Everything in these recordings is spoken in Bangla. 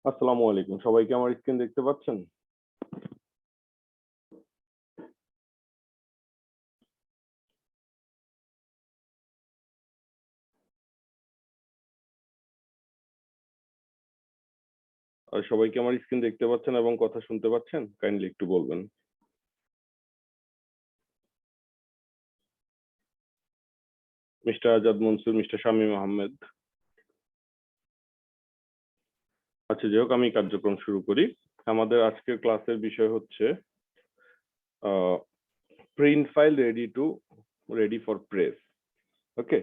আসসালামু আলাইকুম, সবাই কি আমার স্ক্রিন দেখতে পাচ্ছেন? আর সবাই কি আমার স্ক্রিন দেখতে পাচ্ছেন এবং কথা শুনতে পাচ্ছেন? কাইন্ডলি একটু বলবেন। Mister Azad Mansur, mister Shamim Ahmed. আচ্ছা, যাই হোক, আমি কার্যক্রম শুরু করি। আমাদের আজকের ক্লাসের বিষয় হচ্ছে print file ready for press. Okay,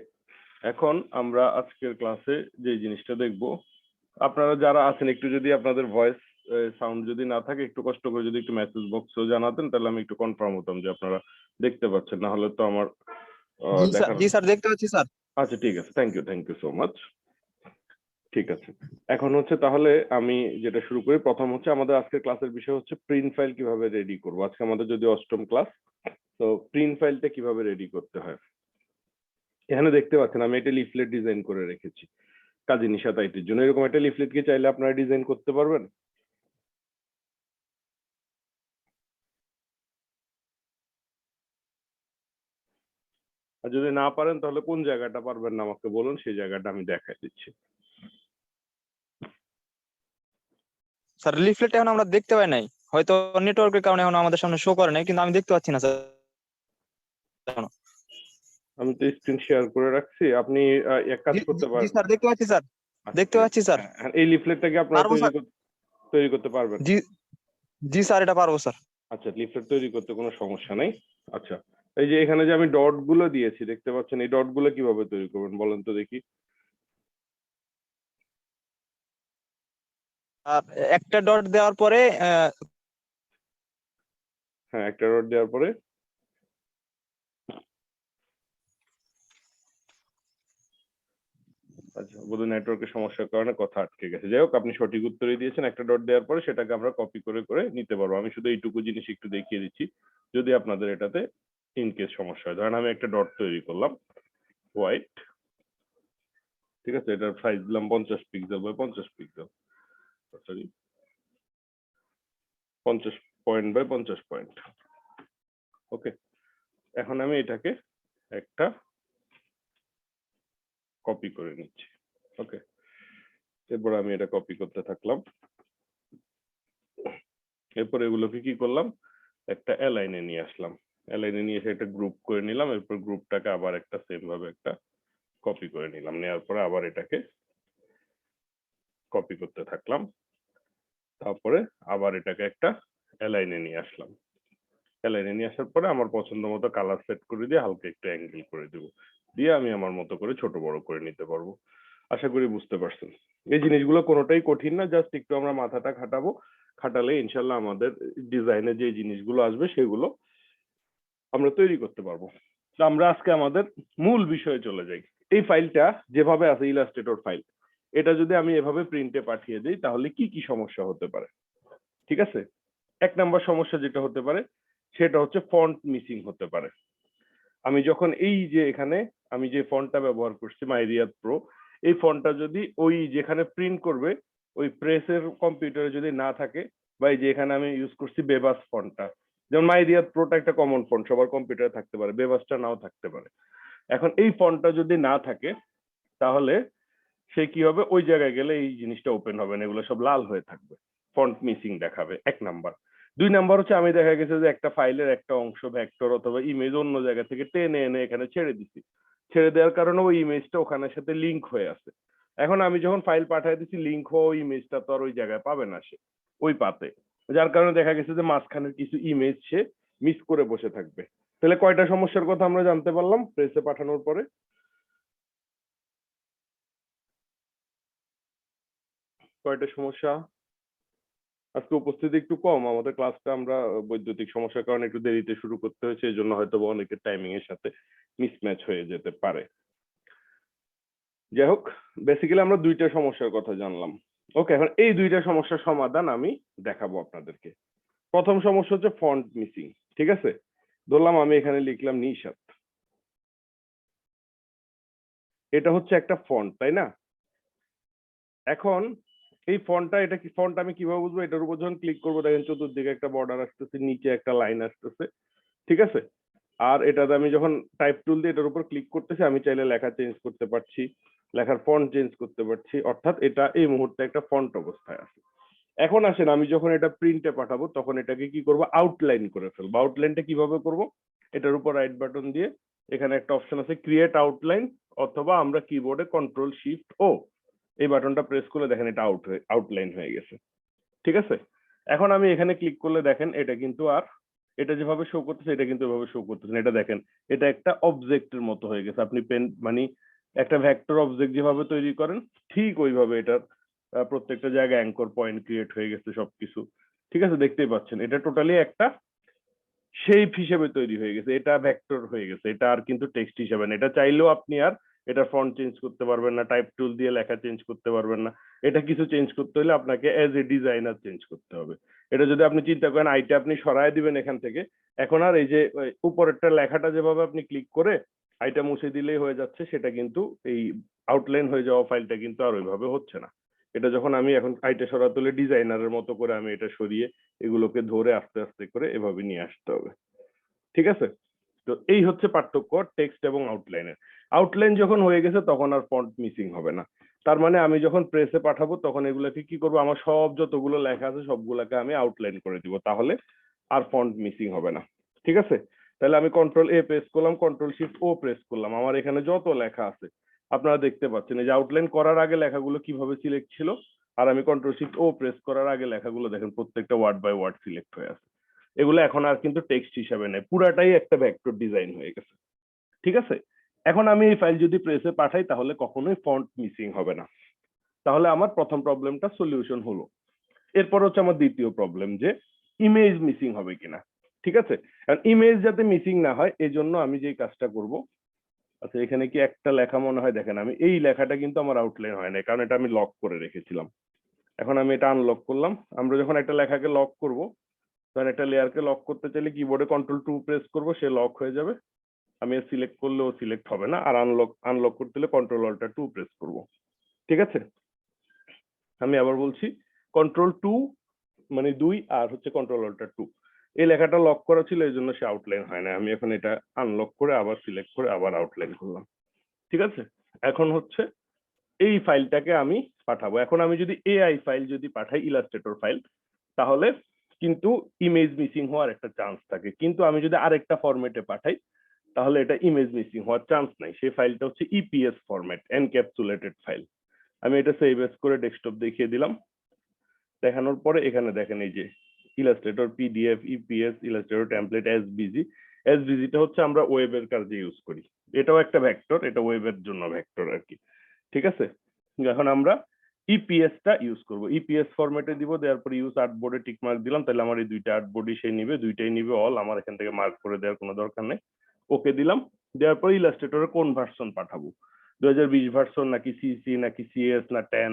এখন আমরা আজকের ক্লাসে যে জিনিসটা দেখব, আপনারা যারা আছেন একটু যদি আপনাদের ভয়েস সাউন্ড যদি না থাকে একটু কষ্ট করে যদি একটু মেসেজ বক্সেও জানাতেন তাহলে আমি একটু কনফার্ম হতাম যে আপনারা দেখতে পাচ্ছেন, না হলে তো আমার দেখার। জি স্যার, দেখতে পাচ্ছি স্যার। আচ্ছা, ঠিক আছে, থ্যাংক ইউ সো মাচ। ঠিক আছে, এখন হচ্ছে তাহলে আমি যেটা শুরু করি। প্রথম হচ্ছে আমাদের আজকের ক্লাসের বিষয় হচ্ছে প্রিন্ট ফাইল কিভাবে রেডি করবো। আজকে আমাদের যদি অষ্টম ক্লাস, তো প্রিন্ট ফাইলটা কিভাবে রেডি করতে হয়। এখানে দেখতে পাচ্ছেন আমি একটা লিফলেট ডিজাইন করে রেখেছি কাজী নিশাত আইটির জন্য। এরকম একটা লিফলেট কি চাইলে আপনারা ডিজাইন করতে পারবেন? আর যদি না পারেন তাহলে কোন জায়গাটা পারবেন না আমাকে বলুন, সেই জায়গাটা আমি দেখাই দিচ্ছি। স্যার লিফলেট এখন আমরা দেখতে পাই নাই, হয়তো নেটওয়ার্কের কারণে এখন আমাদের সামনে শো করে নাই, কিন্তু আমি দেখতে পাচ্ছি না স্যার এখনো। আমি তো স্ক্রিন শেয়ার করে রাখছি, আপনি এক কাজ করতে জি পারেন। স্যার, দেখতে পাচ্ছি স্যার, দেখতে পাচ্ছি স্যার। এই লিফলেটটা কি আপনারা পারবো স্যার। তৈরি করতে পারবেন? জি জি স্যার, এটা পারবো স্যার। আচ্ছা, লিফলেট তৈরি করতে কোনো সমস্যা নেই। আচ্ছা, এই যে এখানে যে আমি ডট গুলো দিয়েছি দেখতে পাচ্ছেন, এই ডট গুলো কিভাবে তৈরি করবেন বলেন তো দেখি। আর একটা ডট দেওয়ার পরে হ্যাঁ, একটা ডট দেওয়ার পরে আচ্ছা, বোধহয় নেটওয়ার্কের সমস্যার কারণে কথা আটকে গেছে। যাই হোক, আপনি সঠিক উত্তরই দিয়েছেন। একটা ডট দেওয়ার পরে সেটাকে আমরা কপি করে করে নিতে পারবো। আমি শুধু এইটুকু জিনিস একটু দেখিয়ে দিচ্ছি যদি আপনাদের এটাতে ইনকেস সমস্যা হয়। ধরেন আমি একটা ডট তৈরি করলাম হোয়াইট, ঠিক আছে, এটার সাইজ দিলাম 50 pixel by 50 pixel, sorry 50 point by 50 point. Okay, এখন আমি এটাকে একটা কপি করে নিচ্ছি। ওকে, এরপর আমি এটা কপি করতে থাকলাম। এরপর এগুলোকে কি করলাম, একটা অ্যালাইনে নিয়ে আসলাম। অ্যালাইনে নিয়ে এসে একটা গ্রুপ করে নিলাম। এরপর গ্রুপটাকে আবার একটা সেম ভাবে একটা কপি করে নিলাম। নেওয়ার পরে আবার এটাকে কপি করতে থাকলাম। তারপরে আবার এটাকে একটা অ্যালাইনে নিয়ে আসলাম। অ্যালাইনে নিয়ে আসার পরে আমার পছন্দ মতো কালার সেট করে দিয়ে হালকা একটু অ্যাঙ্গেল করে দেবো, দিয়ে আমি আমার মতো করে ছোট বড় করে নিতে পারবো। আশা করি বুঝতে পারছেন। এই জিনিসগুলো কোনোটাই কঠিন না, জাস্ট একটু আমরা মাথাটা খাটাবো। খাটালে ইনশাল্লাহ আমাদের ডিজাইনে যে জিনিসগুলো আসবে সেগুলো আমরা তৈরি করতে পারবো। তো আমরা আজকে আমাদের মূল বিষয়ে চলে যাই। এই ফাইলটা যেভাবে আছে ইলাস্ট্রেটর ফাইল, এটা যদি আমি এভাবে প্রিন্টে পাঠিয়ে দিই তাহলে কি কি সমস্যা হতে পারে। ঠিক আছে, এক নাম্বার সমস্যা যেটা হতে পারে সেটা হচ্ছে ফন্ট মিসিং হতে পারে। আমি যখন এই যে এখানে আমি যে ফন্টটা ব্যবহার করছি মাইরিয়াদ প্রো, এই ফন্টটা যদি ওই যেখানে প্রিন্ট করবে ওই প্রেসের কম্পিউটারে যদি না থাকে, বা এই যে এখানে আমি ইউজ করছি বেবাস ফন্টটা, যেমন মাইরিয়াদ প্রোটা একটা কমন ফন্ট, সবার কম্পিউটারে থাকতে পারে, বেবাসটা নাও থাকতে পারে। এখন এই ফন্টটা যদি না থাকে তাহলে সে কি হবে, ওই জায়গায় গেলে এই জিনিসটা ওপেন হবে না, এগুলো সব লাল হয়ে থাকবে, ফন্ট মিসিং দেখাবে, এক নাম্বার। দুই নাম্বার হচ্ছে আমি দেখা গেছে যে একটা ফাইলের একটা অংশ ভেক্টর অথবা ইমেজ অন্য জায়গা থেকে টেনে এনে এখানে ছেড়ে দিছি, ছেড়ে দেওয়ার কারণে ওই ইমেজটা ওখানের সাথে লিঙ্ক হয়ে আছে। এখন আমি যখন ফাইল পাঠিয়ে দিচ্ছি, লিঙ্ক হওয়া ওই ইমেজটা তো আর ওই জায়গায় পাবে না সে ওই পাতে, যার কারণে দেখা গেছে যে মাঝখানের কিছু ইমেজ সে মিস করে বসে থাকবে। তাহলে কয়টা সমস্যার কথা আমরা জানতে পারলাম প্রেসে পাঠানোর পরে? কয়টা সমস্যা? আজকে উপস্থিতি একটু কম, আমাদের ক্লাসটা আমরা বৈদ্যুতিক সমস্যার কারণে একটু দেরিতে শুরু করতে হয়েছে, এই জন্য হয়তো অনেকের টাইমিং এর সাথে মিসম্যাচ হয়ে যেতে পারে। যাই হোক, বেসিক্যালি আমরা দুইটা সমস্যার কথা জানলাম। ওকে, এখন এই দুইটা সমস্যার সমাধান আমি দেখাবো আপনাদেরকে। প্রথম সমস্যা হচ্ছে ফন্ট মিসিং। ঠিক আছে, ধরলাম আমি এখানে লিখলাম নিশাত, এটা হচ্ছে একটা ফন্ট, তাই না? এখন এই ফন্টটা, এটা কি ফন্ট আমি কিভাবে বুঝবো? এটার উপর যখন ক্লিক করবো দেখেন চতুর্দিকে একটা বর্ডার আসতেছে, নিচে একটা লাইন আসতেছে, ঠিক আছে? আর এটাতে আমি যখন টাইপ টুল দিয়ে এটার উপর ক্লিক করতেছি, আমি চাইলে লেখা চেঞ্জ করতে পারছি, লেখার ফন্ট চেঞ্জ করতে পারছি, অর্থাৎ এটা এই মুহূর্তে একটা ফন্ট অবস্থায় আছে। এখন আসেন, আমি যখন এটা প্রিন্টে পাঠাবো তখন এটাকে কি করবো? আউটলাইন করে ফেলবো। আউটলাইনটা কিভাবে করব? এটার উপর রাইট বাটন দিয়ে এখানে একটা অপশন আছে ক্রিয়েট আউটলাইন, অথবা আমরা কিবোর্ডে কন্ট্রোল শিফট ও এই বাটনটা প্রেস করলে দেখেন এটা আউটলাইন হয়ে গেছে, ঠিক আছে? এখন আমি এখানে ক্লিক করলে দেখেন এটা কিন্তু আর, এটা যেভাবে শো করতেছে এটা কিন্তু এভাবে শো করতেছে না। এটা দেখেন এটা একটা অবজেক্টের মতো হয়ে গেছে। আপনি পেন মানে একটা ভেক্টর অবজেক্ট যেভাবে তৈরি করেন ঠিক ওইভাবে এটার প্রত্যেকটা জায়গায় অ্যাঙ্কর পয়েন্ট ক্রিয়েট হয়ে গেছে সবকিছু, ঠিক আছে? দেখতেই পাচ্ছেন এটা টোটালি একটা শেপ হিসেবে তৈরি হয়ে গেছে, এটা ভেক্টর হয়ে গেছে, এটা আর কিন্তু টেক্সট হিসেবে না। এটা চাইলেও আপনি আর এটা ফন্ট চেঞ্জ করতে পারবেন না, টাইপ টুল দিয়ে লেখা চেঞ্জ করতে পারবেন না। এটা কিছু চেঞ্জ করতে হলে আপনাকে এজ এ ডিজাইনার চেঞ্জ করতে হবে। এটা যদি আপনি চিন্তা করেন আইটা আপনি সরায় দিবেন এখান থেকে, এখন আর এই যে উপরেরটা লেখাটা যেভাবে আপনি ক্লিক করে আইটা মুছে দিলেই হয়ে যাচ্ছে, সেটা কিন্তু এই আউটলাইন হয়ে যাওয়া ফাইলটা কিন্তু আর ওইভাবে হচ্ছে না। এটা যখন আমি এখন আইটা সরাতে হলে ডিজাইনারের মতো করে আমি এটা সরিয়ে এগুলোকে ধরে আস্তে আস্তে করে এভাবে নিয়ে আসতে হবে, ঠিক আছে? তো এই হচ্ছে পার্থক্য টেক্সট এবং আউটলাইনের। আউটলাইন যখন হয়ে গেছে তখন আর ফন্ট মিসিং হবে না। তার মানে আমি যখন প্রেসে পাঠাবো তখন এগুলাকে কি করবো? আমার সব যতগুলো লেখা আছে সবগুলোকে আমি আউটলাইন করে দিব, তাহলে আর ফন্ট মিসিং হবে না, ঠিক আছে? তাহলে আমি কন্ট্রোল এ প্রেস করলাম, কন্ট্রোল শিফট ও প্রেস করলাম, আমার এখানে যত লেখা আছে আপনারা দেখতে পাচ্ছেন এই যে আউটলাইন করার আগে লেখাগুলো কিভাবে সিলেক্ট ছিল, আর আমি কন্ট্রোল শিফট ও প্রেস করার আগে লেখাগুলো দেখেন প্রত্যেকটা ওয়ার্ড বাই ওয়ার্ড সিলেক্ট হয়ে আছে। এগুলো এখন আর কিন্তু টেক্সট হিসাবে নেই, পুরাটাই একটা ভেক্টর ডিজাইন হয়ে গেছে, ঠিক আছে? এখন আমি এই ফাইল যদি প্রেসে পাঠাই তাহলে কখনোই ফন্ট মিসিং হবে না। তাহলে আমার প্রথম প্রবলেমটা সলিউশন হলো। এরপর হচ্ছে আমার দ্বিতীয় প্রবলেম যে ইমেজ মিসিং হবে কিনা, ঠিক আছে? কারণ ইমেজ যাতে মিসিং না হয় এই জন্য আমি যে কাজটা করব, আচ্ছা এখানে কি একটা লেখা মনে হয়, দেখেন আমি এই লেখাটা কিন্তু আমার আউটলাইন হয় না, কারণ এটা আমি লক করে রেখেছিলাম। এখন আমি এটা আনলক করলাম। আমরা যখন একটা লেখাকে লক করব, তখন একটা লেয়ারকে লক করতে চাইলে কিবোর্ডে কন্ট্রোল টু প্রেস করব, সে লক হয়ে যাবে। আমি সিলেক্ট করলেও সিলেক্ট হবে না। আর আনলক আনলক করতে হলে কন্ট্রোল অল্টার টু প্রেস করব, ঠিক আছে? আমি আবার বলছি, কন্ট্রোল টু মানে 2, আর হচ্ছে কন্ট্রোল অল্টার টু। এই লেখাটা লক করা ছিল এই জন্য সে আউটলাইন হয় না। আমি এখন এটা আনলক করে আবার সিলেক্ট করে আবার আউটলাইন করলাম, ঠিক আছে? এখন হচ্ছে এই ফাইলটাকে আমি পাঠাবো। এখন আমি যদি এআই ফাইল যদি পাঠাই, ইলাস্ট্রেটর ফাইল, তাহলে কিন্তু ইমেজ মিসিং হওয়ার একটা চান্স থাকে। কিন্তু আমি যদি আরেকটা ফরম্যাটে পাঠাই তাহলে এটা ইমেজ মিসিং হওয়ার চান্স নাই। সেই ফাইলটা হচ্ছে ইপিএস ফরম্যাট, এনক্যাপসুলেটেড ফাইল। আমি এটা সেভ এস করে ডেস্কটপ দেখিয়ে দিলাম। দেখানোর পরে এখানে দেখেন এই যে illustrator PDF, EPS, illustrator template, এসবিজি। এসবিজিটা হচ্ছে আমরা ওয়েবের কাজে ইউজ করি, এটাও একটা ভেক্টর, এটা ওয়েবের জন্য ভেক্টর আর কি, ঠিক আছে? এখন আমরা ইপিএসটা ইউজ করব, ইপিএস ফরম্যাটে দিব, দেওয়ার পরে ইউজ আর্টবোর্ডে টিক মার্ক দিলাম, তাহলে আমার এই দুইটা আর্টবোর্ডই সে নিবে, দুইটাই নিবে অল, আমার এখান থেকে মার্ক করে দেওয়ার কোনো দরকার নেই। ওকে দিলাম। দেওয়ার পরে ইলাস্ট্রেটরে কোন ভার্সন পাঠাবো, 2020 ভার্সন নাকি সিসি নাকি সিএস না 10,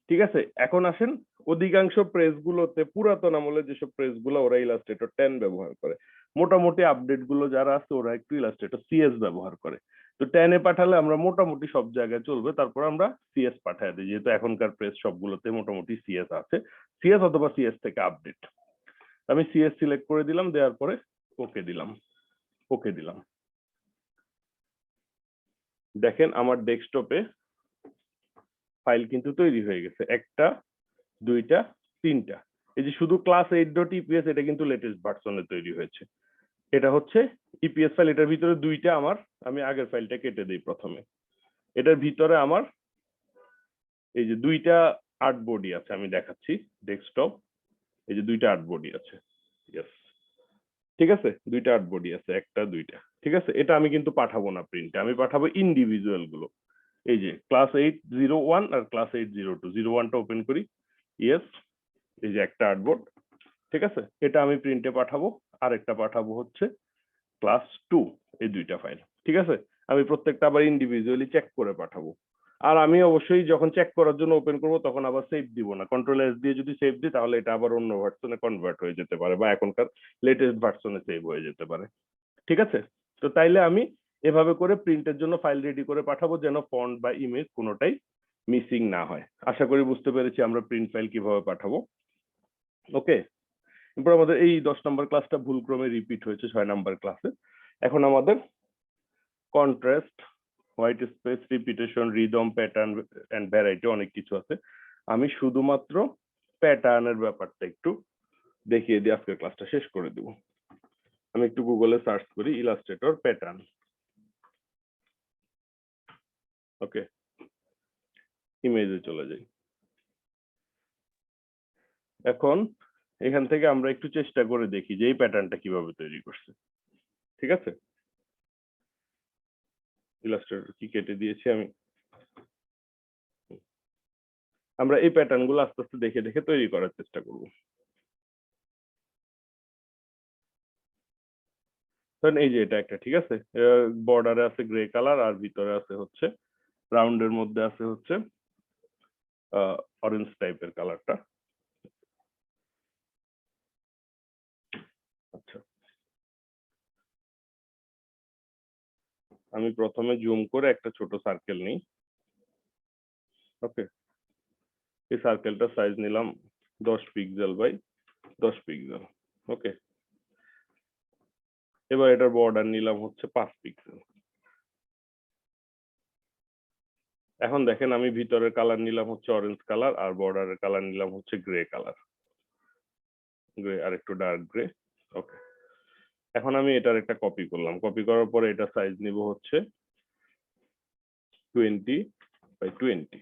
ঠিক আছে? এখন আসেন, অধিকাংশ প্রেস গুলোতে পুরাতন আমলে যেসব প্রেস গুলো ওরা ইলাস্ট্রেটর 10 ব্যবহার করে, মোটামুটি আপডেট গুলো যারা আছে ওরা একটু ইলাস্ট্রেটর সিএস ব্যবহার করে। তো 10 এ পাঠালে আমরা মোটামুটি সব জায়গায় চলবে, তারপর আমরা সিএস পাঠায় দিই, যেহেতু এখনকার প্রেস সবগুলোতে মোটামুটি সিএস আছে, সিএস অথবা সিএস থেকে আপডেট। আমি সিএস সিলেক্ট করে দিলাম, দেওয়ার পরে ওকে দিলাম, ওকে দিলাম। দেখেন আমার ডেস্কটপে ফাইল কিন্তু তৈরি হয়ে গেছে, একটা, দুইটা, তিনটা। এই যে শুধু ক্লাস 8.eps এটা কিন্তু লেটেস্ট ভার্সনে তৈরি হয়েছে। এটা হচ্ছে ইপিএস ফাইল, এটার ভিতরে দুইটা আমার, আমি আগের ফাইলটা কেটে দিই প্রথমে। এটার ভিতরে আমার এই যে দুইটা আর্ট বডি আছে, আমি দেখাচ্ছি ডেস্কটপ, এই যে দুইটা আর্ট বডি আছে, ইয়েস, ঠিক আছে? দুইটা আর্ট বডি আছে, একটা দুইটা, ঠিক আছে? এটা আমি কিন্তু পাঠাবো না প্রিন্টে, আমি পাঠাবো ইন্ডিভিজুয়াল গুলো। এই যে ক্লাস 801 আর ক্লাস 802, 01টা ওপেন করি, ইয়েস, এই যে একটা আর্টবোর্ড, ঠিক আছে? এটা আমি প্রিন্টে পাঠাবো। আর একটা পাঠাবো হচ্ছে ক্লাস 2, এই দুইটা ফাইল, ঠিক আছে? আমি প্রত্যেকটা আবার ইন্ডিভিজুয়ালি চেক করে পাঠাবো। আর আমি অবশ্যই যখন চেক করার জন্য ওপেন করব তখন আবার সেভ দিব না, কন্ট্রোল এস দিয়ে যদি সেভ দিই তাহলে এটা আবার অন্য ভার্সনে কনভার্ট হয়ে যেতে পারে বা এখনকার লেটেস্ট ভার্সনে সেভ হয়ে যেতে পারে, ঠিক আছে? তো তাইলে আমি এভাবে করে প্রিন্টের জন্য ফাইল রেডি করে পাঠাবো যেন ফন্ট বা ইমেজ কোনোটাই মিসিং না হয়। আশা করি বুঝতে পেরেছি আমরা প্রিন্ট ফাইল কিভাবে পাঠাবো। ওকে, এরপর আমাদের এই 10 নম্বর ক্লাসটা ভুলক্রমে রিপিট হয়েছে 6 নম্বর ক্লাসে। এখন আমাদের contrast, white space, repetition, rhythm, pattern and variety অনেক কিছু আছে। আমি শুধুমাত্র প্যাটার্নের ব্যাপারটা একটু দেখিয়ে দিয়ে আজকের ক্লাসটা শেষ করে দেব। আমি একটু গুগলে সার্চ করি ইলাস্ট্রেটর প্যাটার্ন। ওকে, ইমেজে চলে যাই। এখন এখান থেকে আমরা একটু চেষ্টা করে দেখি যে এই প্যাটার্নটা কিভাবে তৈরি করছে। ঠিক আছে, ইলাস্ট্রেটর কি কেটে দিয়েছি আমি। আমরা এই প্যাটার্ন গুলো আস্তে আস্তে দেখে দেখে তৈরি করার চেষ্টা করব। ধরেন এই যে এটা একটা, ঠিক আছে, বর্ডারে আছে গ্রে কালার আর ভিতরে আছে হচ্ছে রাউন্ডের মধ্যে আছে হচ্ছে অরেঞ্জ টাইপের কালারটা। আচ্ছা, আমি প্রথমে জুম করে একটা ছোট সার্কেল নিই। ওকে, এই সার্কেলটা সাইজ নিলাম 10 পিক্সেল বাই 10 পিক্সেল। ওকে, এবার এটার বর্ডার নিলাম হচ্ছে 5 পিক্সেল। এখন দেখেন আমি ভিতরের কালার নিলাম হচ্ছে অরেঞ্জ কালার আর বর্ডারের কালার নিলাম হচ্ছে গ্রে কালার, গ্রে আর একটু ডার্ক গ্রে। ওকে, এখন আমি এটার একটা কপি করলাম। কপি করার পরে এটা সাইজ নিব হচ্ছে 20 বাই 20।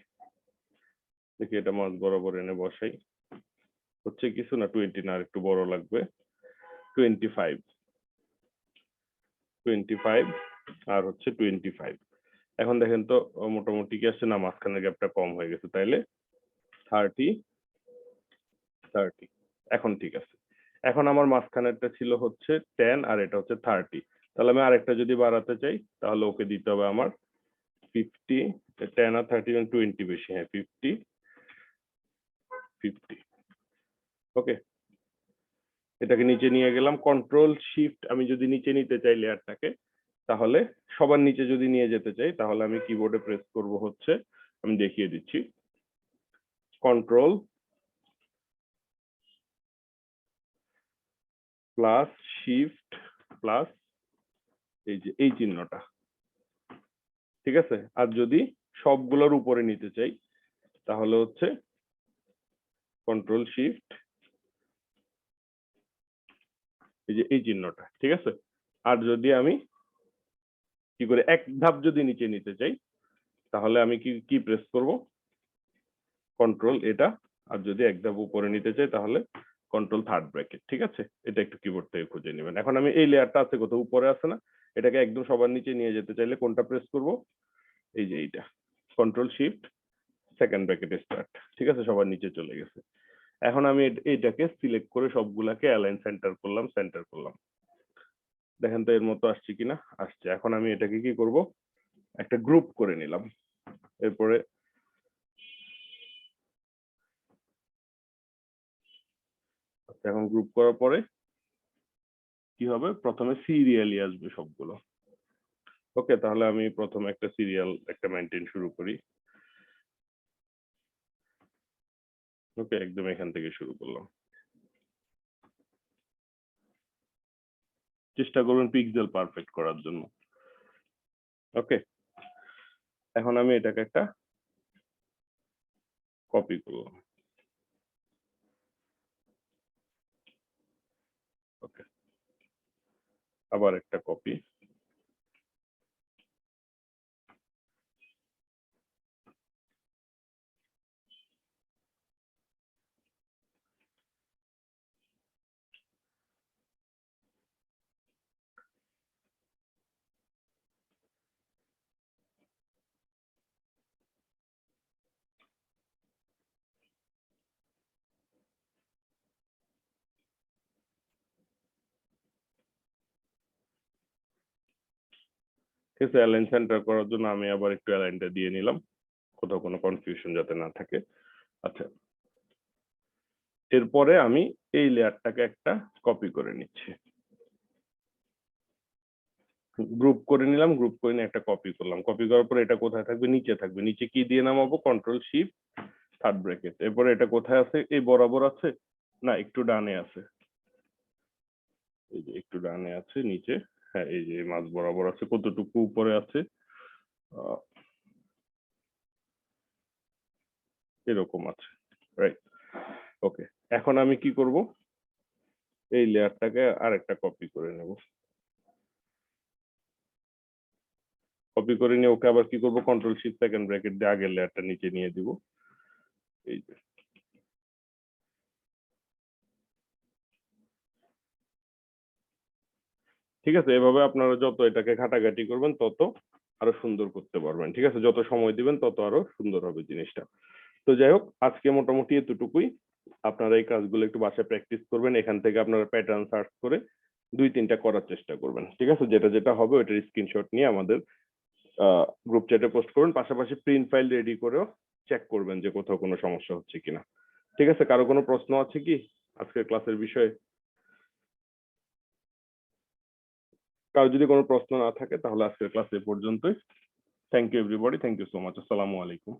দেখি এটা মাঝ বরাবর এনে বসাই, হচ্ছে কিছু না, 20 না, আর একটু বড় লাগবে, 25 25 আর হচ্ছে 25। এখন দেখেন তো মোটামুটি কি আসছে না, মাঝখানের গ্যাপটা কম হয়ে গেছে, তাইলে 30 30। এখন ঠিক আছে। এখন আমার মাঝখানেরটা ছিল হচ্ছে 10 আর এটা হচ্ছে 30। তাহলে আমি আরেকটা যদি বাড়াতে চাই তাহলে ওকে দিতে হবে আমার 50। 10 আর 30 20 বেশি, হ্যাঁ 50 50। ওকে, এটাকে নিচে নিয়ে গেলাম, কন্ট্রোল শিফট। আমি যদি নিচে নিতে চাই লেয়ারটাকে, তাহলে সবার নিচে যদি নিয়ে যেতে চাই তাহলে আমি কিবোর্ডে প্রেস করব হচ্ছে, আমি দেখিয়ে দিচ্ছি, কন্ট্রোল প্লাস শিফট প্লাস এই যে এই চিহ্নটা। ঠিক আছে, আর যদি সবগুলোর উপরে নিতে চাই তাহলে হচ্ছে কন্ট্রোল শিফট এই যে এই চিহ্নটা। ঠিক আছে, আর যদি আমি কি করে এক ধাপ যদি নিচে নিতে চাই তাহলে আমি কি কি প্রেস করব, কন্ট্রোল এটা। আর যদি এক ধাপ উপরে নিতে চাই তাহলে কন্ট্রোল থার্ড ব্র্যাকেট। ঠিক আছে, এটা একটু কিবোর্ড থেকে খুঁজে নেবেন। এখন আমি এই লেয়ারটা আছে কোথাও উপরে আছে না, এটাকে একদম সবার নিচে নিয়ে যেতে চাইলে কোনটা প্রেস করব, এই যে এইটা, control shift second bracket start. ঠিক আছে, সবার নিচে চলে গেছে। এখন আমি এইটাকে সিলেক্ট করে সবগুলাকে অ্যালাইন সেন্টার করলাম, সেন্টার করলাম। দেখেন তো এর মতো আসছে কিনা, আসছে। এখন আমি এটাকে কি করব, একটা গ্রুপ করে নিলাম। এরপরে এখন গ্রুপ করার পরে কি হবে, প্রথমে সিরিয়ালি আসবে সবগুলো। ওকে, তাহলে আমি প্রথমে একটা সিরিয়াল একটা মেইনটেইন শুরু করি। ওকে, একদম এখান থেকে শুরু করলাম। চেষ্টা করবেন পিক্সেল পারফেক্ট করার জন্য। ওকে, এখন আমি এটাকে একটা কপি করলাম। ওকে, আবার একটা কপি। ঠিক আছে, অ্যালাইন সেন্টার করার জন্য আমি আবার একটু অ্যালাইনটা দিয়ে নিলাম, কোথাও কোনো কনফিউশন যাতে না থাকে। আচ্ছা, এরপরে আমি এই লেয়ারটাকে একটা কপি করে নিচ্ছি। গ্রুপ করে নিলাম, গ্রুপ করে নিয়ে একটা কপি করলাম, কপি করার পরে এটা কোথায় থাকবে, নিচে থাকবে। নিচে কি দিয়ে নামাবো, কন্ট্রোল শিফট থার্ড ব্র্যাকেট। এরপরে এটা কোথায় আছে, এই বরাবর আছে না, একটু ডানে আছে, এই যে একটু ডানে আছে নিচে, হ্যাঁ এই যে মাঝ বরাবর আছে, কতটুকু উপরে আছে, এরকম আছে, রাইট। ওকে, এখন আমি কি করব, এই লেয়ারটাকে আরেকটা কপি করে নেব, কপি করে নিয়ে ওকে আবার কি করব, কন্ট্রোল শিফট সেকেন্ড ব্র্যাকেট দিয়ে আগের লেয়ারটা নিচে নিয়ে দিব, এই যে। ঠিক আছে, এভাবে আপনারা যত এটাকে ঘাটাঘাটি করবেন তত আরো সুন্দর করতে পারবেন। ঠিক আছে, যত সময় দিবেন তত আরো সুন্দর হবে জিনিসটা। তো যাই হোক, আজকে মোটামুটি এতটুকুই। আপনারা এই কাজগুলো একটু বাসায় প্র্যাকটিস করবেন, এখান থেকে আপনারা প্যাটার্ন সার্চ করে 2-3টা করার চেষ্টা করবেন। ঠিক আছে, যেটা যেটা হবে ওইটার স্ক্রিনশট নিয়ে আমাদের গ্রুপ চ্যাটে পোস্ট করবেন, পাশাপাশি প্রিন্ট ফাইল রেডি করেও চেক করবেন যে কোথাও কোনো সমস্যা হচ্ছে কিনা। ঠিক আছে, কারো কোনো প্রশ্ন আছে কি আজকের ক্লাসের বিষয়ে? কারো যদি কোনো প্রশ্ন না থাকে তাহলে আজকের ক্লাস এ পর্যন্তই। Thank you everybody, thank you so much, আসসালামু আলাইকুম।